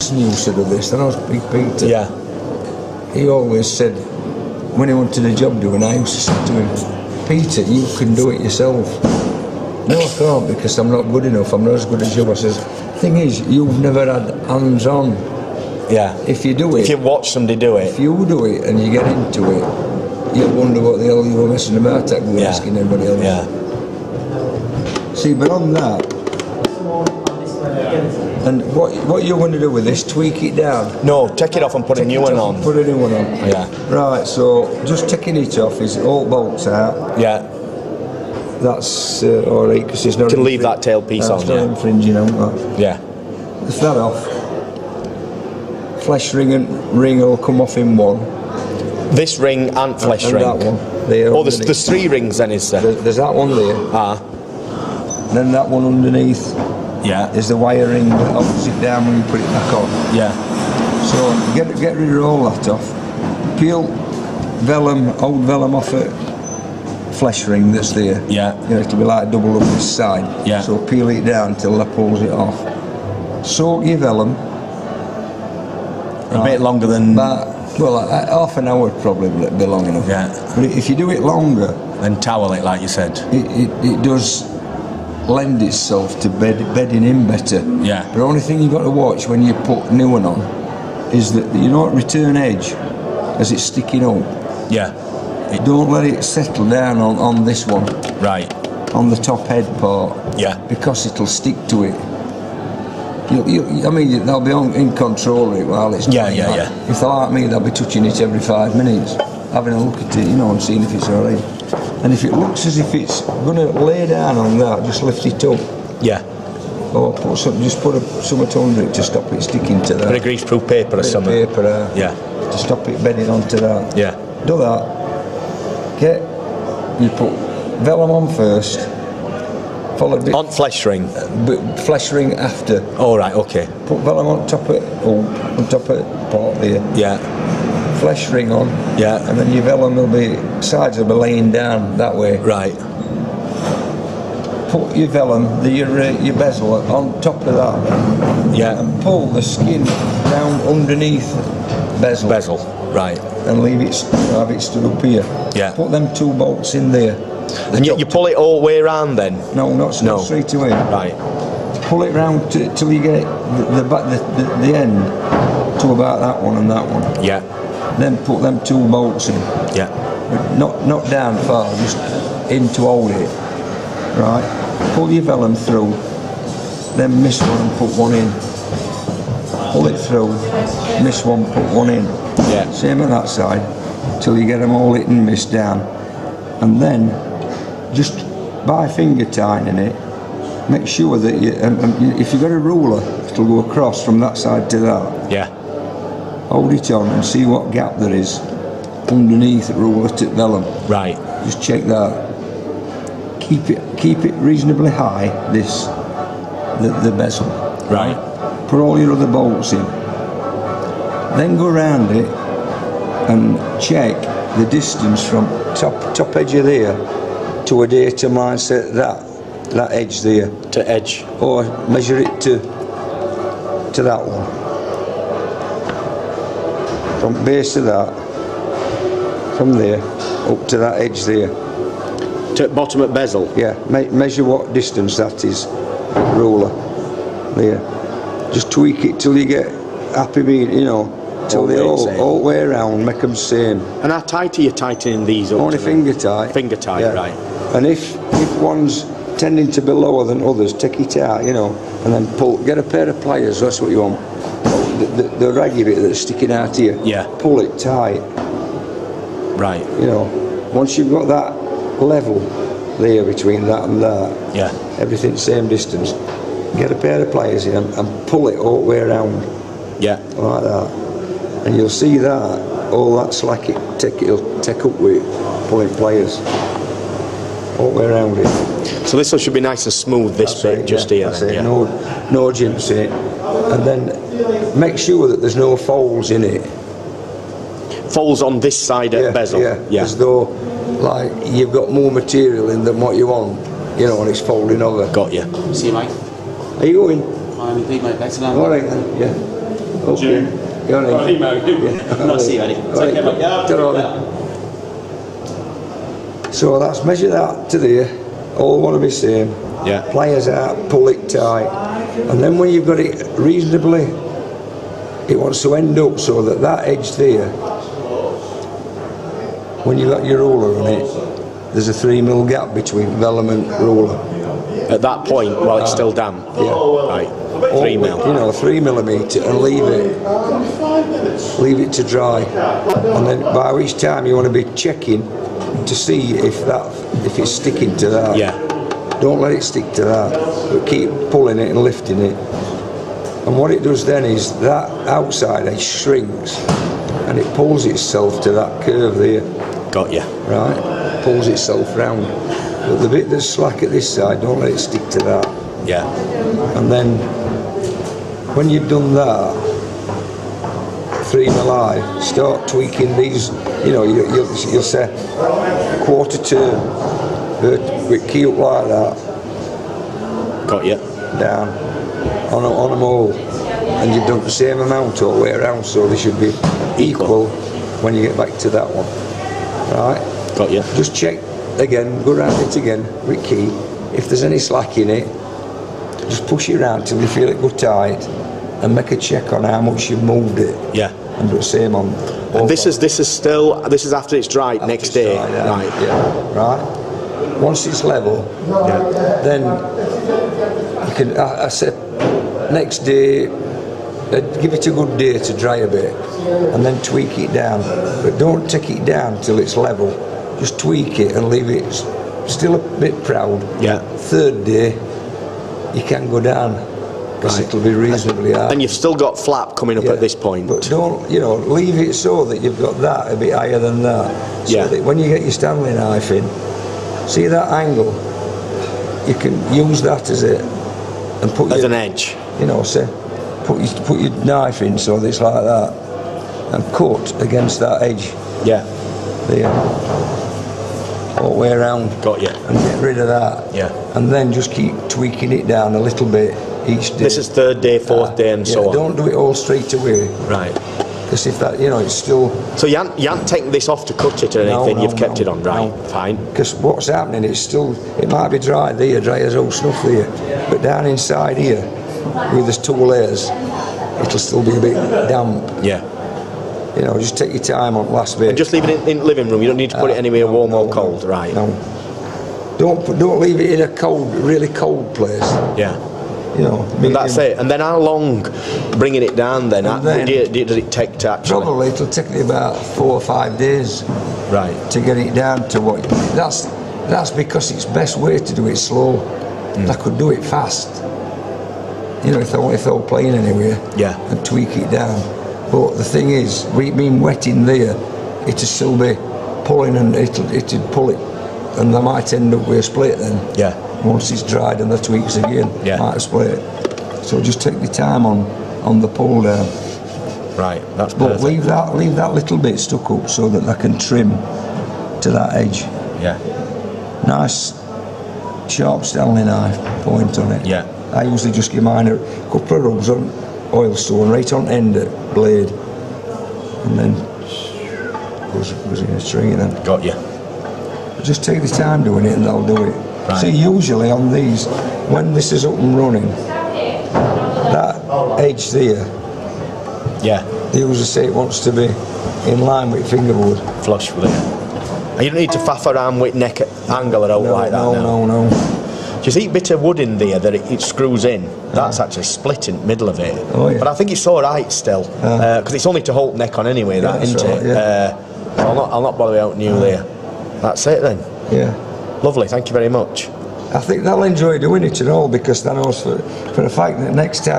Dixon used to do this, and I was Big Peter. Yeah. He always said, when he wanted a job doing, I used to say to him, Peter, you can do it yourself. No, I can't, because I'm not good enough, I'm not as good as you. I says, thing is, you've never had hands-on. Yeah. If you do it... If you watch somebody do it... If you do it and you get into it, you'll wonder what the hell you were messing about at, asking everybody else. Yeah. See, but on that... And what you're going to do with this, tweak it down? No, take it off and put a new one on. Put a new one on. Yeah. Right, so just taking it off is all bolts out. Yeah. That's alright, because it's not... You can leave that tailpiece on, it's not infringing on that. Yeah. Lift that off. Flesh ring and ring will come off in one. This ring and flesh ring? That one. There, oh, there's 3 rings then, is there? There's that one there. Ah. Then that one underneath. Yeah. Is the wire ring that holds it down when you put it back on. Yeah. So get rid of all that off. Peel vellum, old vellum off it. Flesh ring that's there. Yeah. You know, it'll be like double up this side. Yeah. So peel it down till that pulls it off. Soak your vellum. A bit longer than... half an hour would probably be long enough. Yeah. But if you do it longer... Then towel it, like you said. It does lend itself to bedding in better. Yeah. But the only thing you've got to watch when you put new one on is that, you know, return edge, as it's sticking up. Yeah. Don't let it settle down on this one. Right. On the top head part. Yeah. Because it'll stick to it. I mean, they'll be in control of it while it's yeah. If they're like me, they'll be touching it every 5 minutes, having a look at it, you know, and seeing if it's alright. And if it looks as if it's going to lay down on that, just lift it up. Yeah. Or put something under it to stop it sticking to that. Bit of greaseproof paper or something. Paper, yeah. To stop it bedding onto that. Yeah. Do that. You put vellum on first. Followed bit on flesh ring. Flesh ring after. Oh right, okay. Put vellum on top of it. On top of the part there. Yeah. Flesh ring on. Yeah. And then your vellum will be, sides will be laying down that way. Right. Put your vellum, your bezel on top of that. Yeah. And pull the skin down underneath bezel. Bezel, right. And leave it, have it stood up here. Yeah. Put them 2 bolts in there. And you pull it all the way around then? No, not straight away. Right. Pull it round till you get the end to about that one and that one. Yeah. Then put them 2 bolts in. Yeah. But not down far, just in to hold it. Right. Pull your vellum through. Then miss one and put one in. Pull it through. Miss one, put one in. Yeah. Same on that side till you get them all hit and miss down. And then just by finger tightening it, make sure that if you've got a ruler, it'll go across from that side to that. Yeah. Hold it on and see what gap there is underneath the ruler to vellum. Right. Just check that. Keep it reasonably high. The bezel. Right. Put all your other bolts in. Then go around it and check the distance from top edge of there to a datum line, set that edge there. To edge. Or measure it to that one. From base to that, from there, up to that edge there. To bottom at bezel? Yeah, measure what distance that is, ruler, there. Just tweak it till you get happy being, you know, till they all the way around, make them same. And how tight are you tightening these up? Only finger tight. Finger tight, yeah. Right. And if one's tending to be lower than others, take it out, you know, and then get a pair of pliers, that's what you want. The raggy bit that's sticking out here. Yeah. Pull it tight. Right. You know, once you've got that level there between that and that, yeah, everything's same distance, get a pair of pliers in and pull it all the way around. Yeah. Like that. And you'll see that all that slack it'll take up with pulling pliers all the way around it. So this one should be nice and smooth, this bit just here. That's it. Yeah. No jimps in it. And then make sure that there's no folds in it. Folds on this side at bezel? Yeah. As though like you've got more material in than what you want, you know, and it's folding over. Got you. See you, mate. Are you going? I'm indeed, mate. Better than all right then, yeah. Okay. Go on, I'll email you. Nice to see you, Eddie. Take care, mate. Yeah, so that's measure that to there, all want to be same. Yeah. Pliers out, pull it tight, and then when you've got it reasonably, it wants to end up so that that edge there, when you've got your roller on it, there's a 3mm gap between vellum and roller. At that point, while it's still damp. Yeah. Right. 3mm. You know, 3mm, and leave it to dry, and then by which time you want to be checking to see if it's sticking to that. Yeah. Don't let it stick to that, but keep pulling it and lifting it. And what it does then is that outside edge shrinks, and it pulls itself to that curve there. Got you. Right? Pulls itself round. But the bit that's slack at this side, don't let it stick to that. Yeah. And then when you've done that, 3mm high, start tweaking these. You know, you'll say quarter turn, with key up like that. Got you. Down on them all, and you've done the same amount all the way around, so they should be equal when you get back to that one. Right? Got you. Just check again, go round it again with key. If there's any slack in it, just push it round till you feel it go tight, and make a check on how much you've moved it. Yeah. And do the same on. And this is after it's dried next day. Right. Yeah. Right. Once it's level, then you can. I said next day, give it a good day to dry a bit, and then tweak it down. But don't take it down till it's level. Just tweak it and leave it still a bit proud. Yeah. Third day, you can go down because it'll be reasonably hard. And you've still got flap coming up at this point. But don't, leave it so that you've got that a bit higher than that. So that when you get your Stanley knife in, see that angle? You can use that as and put as an edge. Say, put your knife in so that it's like that, and cut against that edge. Yeah. There. All the way around. Got you. And get rid of that. Yeah. And then just keep tweaking it down a little bit each day. This is third day, fourth day, and so on. Don't do it all straight away. Right. Because if that, it's still. So you haven't taken this off to cut it or anything. No, You've kept it on, right? No. Fine. Because what's happening? It might be dry there, dry as old snuff there, but down inside here, with there's 2 layers, it'll still be a bit damp. Yeah. Just take your time on last bit. And just leave it in the living room. You don't need to put it anywhere warm or cold, right? No. Don't leave it in a really cold place. Yeah. And that's it. And then how long bringing it down then? Does it take to actually? Probably it'll take me about 4 or 5 days. Right. To get it down to what. That's because it's best way to do it slow. I could do it fast. If I were playing anywhere. Yeah. And tweak it down. But the thing is, with being wet in there, it'll still be pulling, and it'll pull it, and they might end up with a split then. Yeah. Once it's dried and the tweaks again, might split. So just take the time on the pull down. Right. That's but perfect. leave that little bit stuck up so that they can trim to that edge. Yeah. Nice sharp Stanley knife point on it. Yeah. I usually just give mine a couple of rubs on oil stone right on end at blade, and then goes in a tree then. Got you. Just take the time doing it and they'll do it. Right. See, usually on these, when this is up and running, that edge there, they usually say it wants to be in line with fingerboard. Flush with it. And you don't need to faff around with neck angle or out like that. No. Do you see a bit of wood in there that it screws in? That's actually split in the middle of it. Oh, yeah. But I think it's all right still, because it's only to hold neck on anyway, isn't right, it? So I'll not bother out new there. That's it then. Yeah. Lovely, thank you very much. I think they'll enjoy doing it and all, because they know for a fact that next time